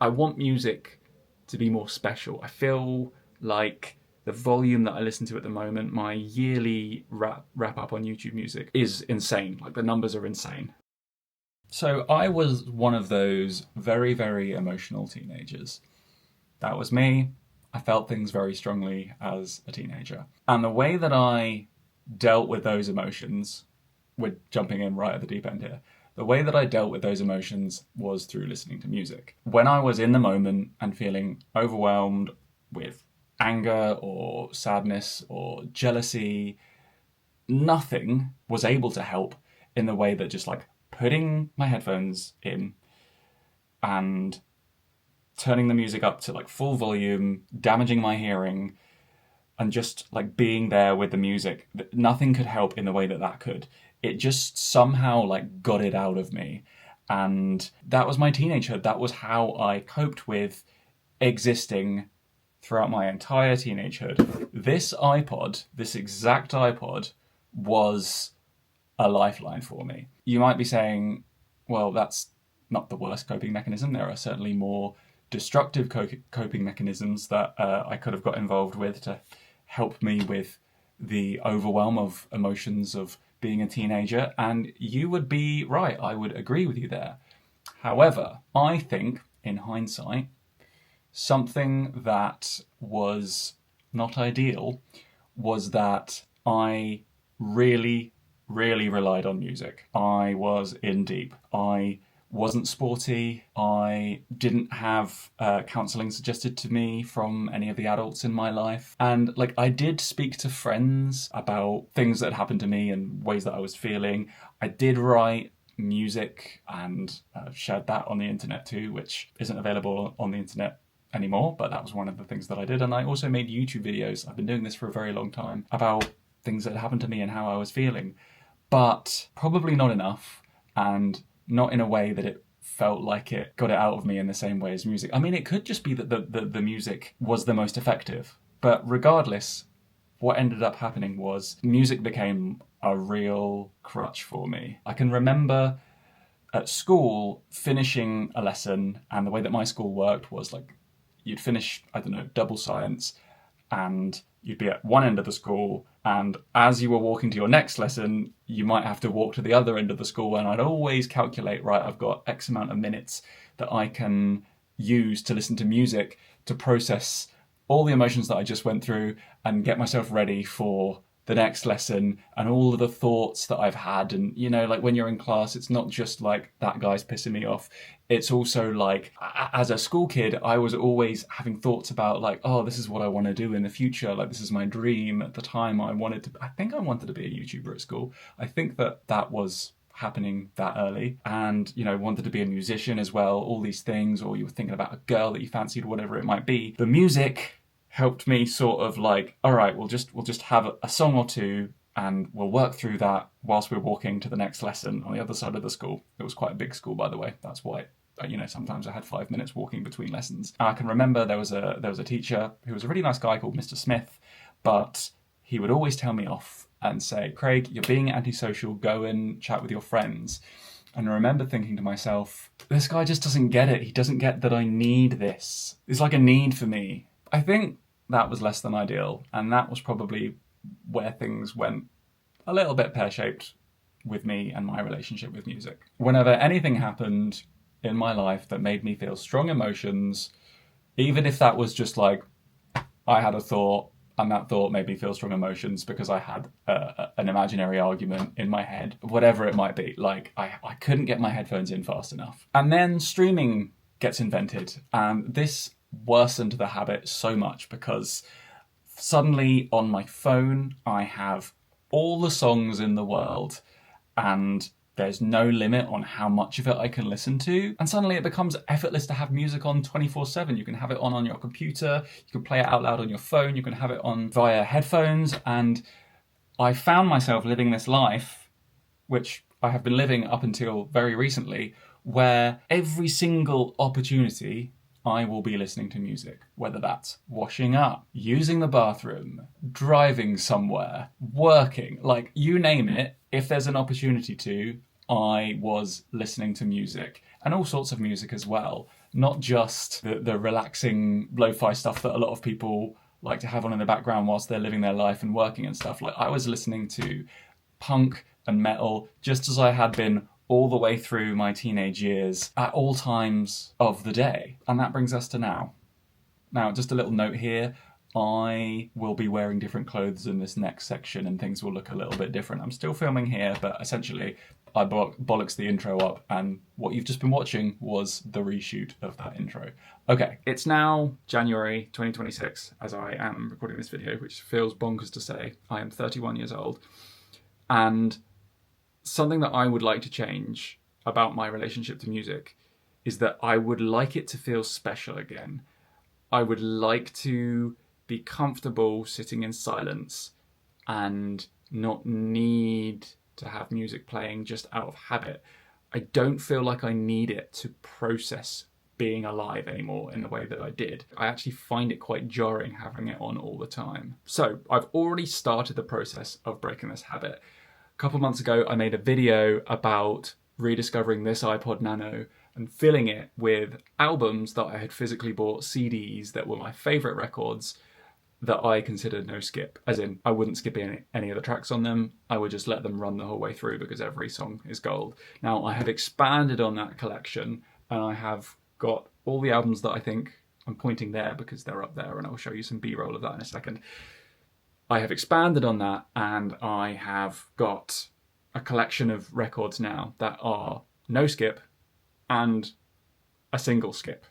I want music to be more special. I feel like the volume that I listen to at the moment, my yearly wrap up on YouTube Music, is insane. Like, the numbers are insane. So I was one of those very, very emotional teenagers. That was me. I felt things very strongly as a teenager. And the way that I dealt with those emotions, we're jumping in right at the deep end here, the way that I dealt with those emotions was through listening to music. When I was in the moment and feeling overwhelmed with anger or sadness or jealousy, nothing was able to help in the way that just like putting my headphones in and turning the music up to like full volume, damaging my hearing, and just like being there with the music. Nothing could help in the way that that could. It just somehow like got it out of me. And that was my teenagehood. That was how I coped with existing throughout my entire teenagehood. This iPod, this exact iPod, was a lifeline for me. You might be saying, well, that's not the worst coping mechanism. There are certainly more destructive coping mechanisms that I could have got involved with to help me with the overwhelm of emotions of being a teenager, and you would be right. I would agree with you there. However, I think, in hindsight, something that was not ideal was that I really, really relied on music. I was in deep. I wasn't sporty. I didn't have counselling suggested to me from any of the adults in my life. And like, I did speak to friends about things that happened to me and ways that I was feeling. I did write music and shared that on the internet too, which isn't available on the internet anymore, but that was one of the things that I did. And I also made YouTube videos. I've been doing this for a very long time about things that happened to me and how I was feeling, but probably not enough, and not in a way that it felt like it got it out of me in the same way as music. I mean, it could just be that the music was the most effective. But regardless, what ended up happening was music became a real crutch for me. I can remember at school finishing a lesson, and the way that my school worked was like, you'd finish, I don't know, double science, and you'd be at one end of the school, and as you were walking to your next lesson, you might have to walk to the other end of the school, and I'd always calculate, right, I've got X amount of minutes that I can use to listen to music to process all the emotions that I just went through and get myself ready for the next lesson and all of the thoughts that I've had. And, you know, like when you're in class, it's not just like, that guy's pissing me off. It's also like, as a school kid, I was always having thoughts about like, oh, this is what I want to do in the future. Like, this is my dream. At the time, I think I wanted to be a YouTuber at school. I think that was happening that early, and, you know, wanted to be a musician as well, all these things, or you were thinking about a girl that you fancied, whatever it might be. The music helped me sort of like, all right, we'll just have a song or two and we'll work through that whilst we're walking to the next lesson on the other side of the school. It was quite a big school, by the way. That's why, you know, sometimes I had 5 minutes walking between lessons. And I can remember there was a teacher who was a really nice guy called Mr. Smith, but he would always tell me off and say, Craig, you're being antisocial, go and chat with your friends. And I remember thinking to myself, this guy just doesn't get it. He doesn't get that I need this. It's like a need for me. I think that was less than ideal, and that was probably where things went a little bit pear-shaped with me and my relationship with music. Whenever anything happened in my life that made me feel strong emotions, even if that was just like, I had a thought and that thought made me feel strong emotions because I had an imaginary argument in my head, whatever it might be, like I couldn't get my headphones in fast enough. And then streaming gets invented, and this worsened the habit so much because suddenly on my phone I have all the songs in the world and there's no limit on how much of it I can listen to, and suddenly it becomes effortless to have music on 24/7. You can have it on your computer, you can play it out loud on your phone, you can have it on via headphones. And I found myself living this life, which I have been living up until very recently, where every single opportunity I will be listening to music, whether that's washing up, using the bathroom, driving somewhere, working, like you name it. If there's an opportunity to, I was listening to music, and all sorts of music as well. not just the relaxing lo-fi stuff that a lot of people like to have on in the background whilst they're living their life and working and stuff. Like, I was listening to punk and metal just as I had been all the way through my teenage years at all times of the day. And that brings us to now. Now, just a little note here. I will be wearing different clothes in this next section and things will look a little bit different. I'm still filming here, but essentially I bollocks the intro up, and what you've just been watching was the reshoot of that intro. Okay, it's now January 2026 as I am recording this video, which feels bonkers to say. I am 31 years old, and something that I would like to change about my relationship to music is that I would like it to feel special again. I would like to be comfortable sitting in silence and not need to have music playing just out of habit. I don't feel like I need it to process being alive anymore in the way that I did. I actually find it quite jarring having it on all the time. So I've already started the process of breaking this habit. A couple months ago, I made a video about rediscovering this iPod Nano and filling it with albums that I had physically bought, CDs that were my favourite records that I considered no skip. As in, I wouldn't skip any of the tracks on them. I would just let them run the whole way through because every song is gold. Now, I have expanded on that collection and I have got all the albums that I think, I'm pointing there because they're up there and I'll show you some B-roll of that in a second. I have expanded on that and I have got a collection of records now that are no skip and a single skip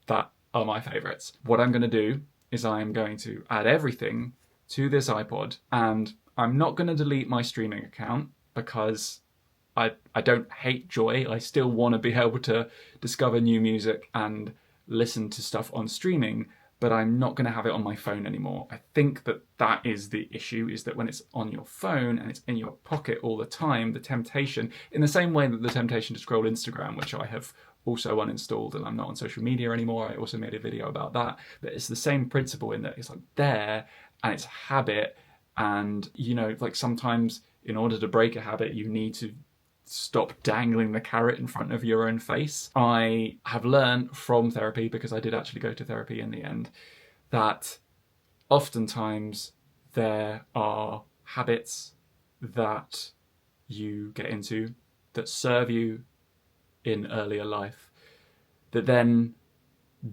that are my favourites. What I'm going to do is I'm going to add everything to this iPod, and I'm not going to delete my streaming account because I don't hate Joy. I still want to be able to discover new music and listen to stuff on streaming, but I'm not going to have it on my phone anymore. I think that is the issue, is that when it's on your phone and it's in your pocket all the time, the temptation, in the same way that the temptation to scroll Instagram, which I have also uninstalled and I'm not on social media anymore. I also made a video about that. But it's the same principle in that it's like there and it's a habit. And, you know, like sometimes in order to break a habit, you need to stop dangling the carrot in front of your own face. I have learned from therapy, because I did actually go to therapy in the end, that oftentimes there are habits that you get into that serve you in earlier life that then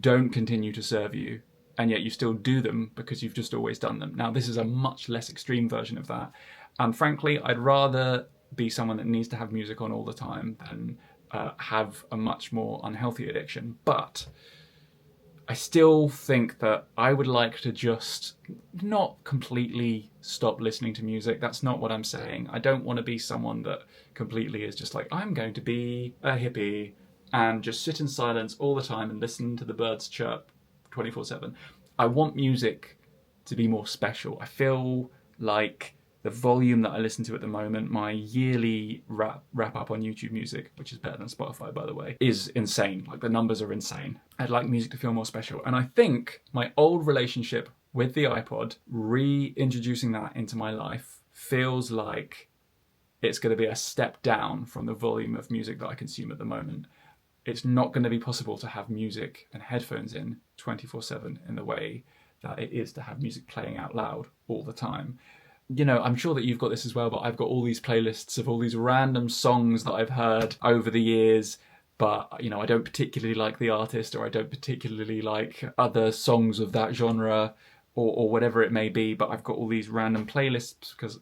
don't continue to serve you, and yet you still do them because you've just always done them. Now, this is a much less extreme version of that, and frankly, I'd rather be someone that needs to have music on all the time than have a much more unhealthy addiction. But I still think that I would like to just not completely stop listening to music. That's not what I'm saying. I don't want to be someone that completely is just like, I'm going to be a hippie and just sit in silence all the time and listen to the birds chirp 24/7. I want music to be more special. I feel like the volume that I listen to at the moment, my yearly wrap up on YouTube Music, which is better than Spotify, by the way, is insane. Like, the numbers are insane. I'd like music to feel more special. And I think my old relationship with the iPod, reintroducing that into my life, feels like it's going to be a step down from the volume of music that I consume at the moment. It's not going to be possible to have music and headphones in 24/7 in the way that it is to have music playing out loud all the time. You know, I'm sure that you've got this as well, but I've got all these playlists of all these random songs that I've heard over the years, but, you know, I don't particularly like the artist, or I don't particularly like other songs of that genre, or whatever it may be, but I've got all these random playlists because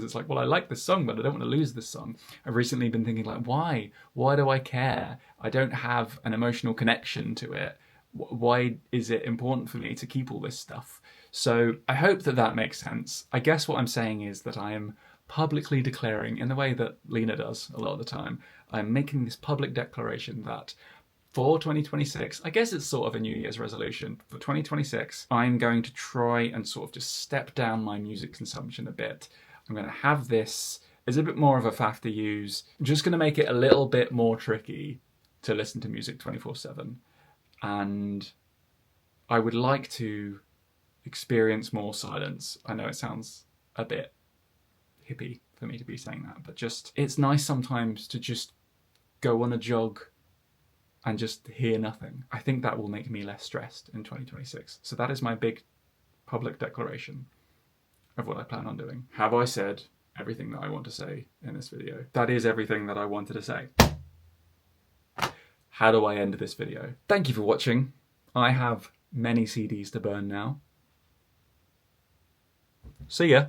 it's like, well, I like this song, but I don't want to lose this song. I've recently been thinking, like, why? Why do I care? I don't have an emotional connection to it. Why is it important for me to keep all this stuff? So I hope that makes sense. I guess what I'm saying is that I am publicly declaring, in the way that Lena does a lot of the time, I'm making this public declaration that for 2026, I guess it's sort of a New Year's resolution, for 2026, I'm going to try and sort of just step down my music consumption a bit. I'm going to have this as a bit more of a faff to use. I'm just going to make it a little bit more tricky to listen to music 24/7. And I would like to experience more silence. I know it sounds a bit hippie for me to be saying that, but just, it's nice sometimes to just go on a jog and just hear nothing. I think that will make me less stressed in 2026. So that is my big public declaration of what I plan on doing. Have I said everything that I want to say in this video? That is everything that I wanted to say. How do I end this video? Thank you for watching. I have many CDs to burn now. See ya.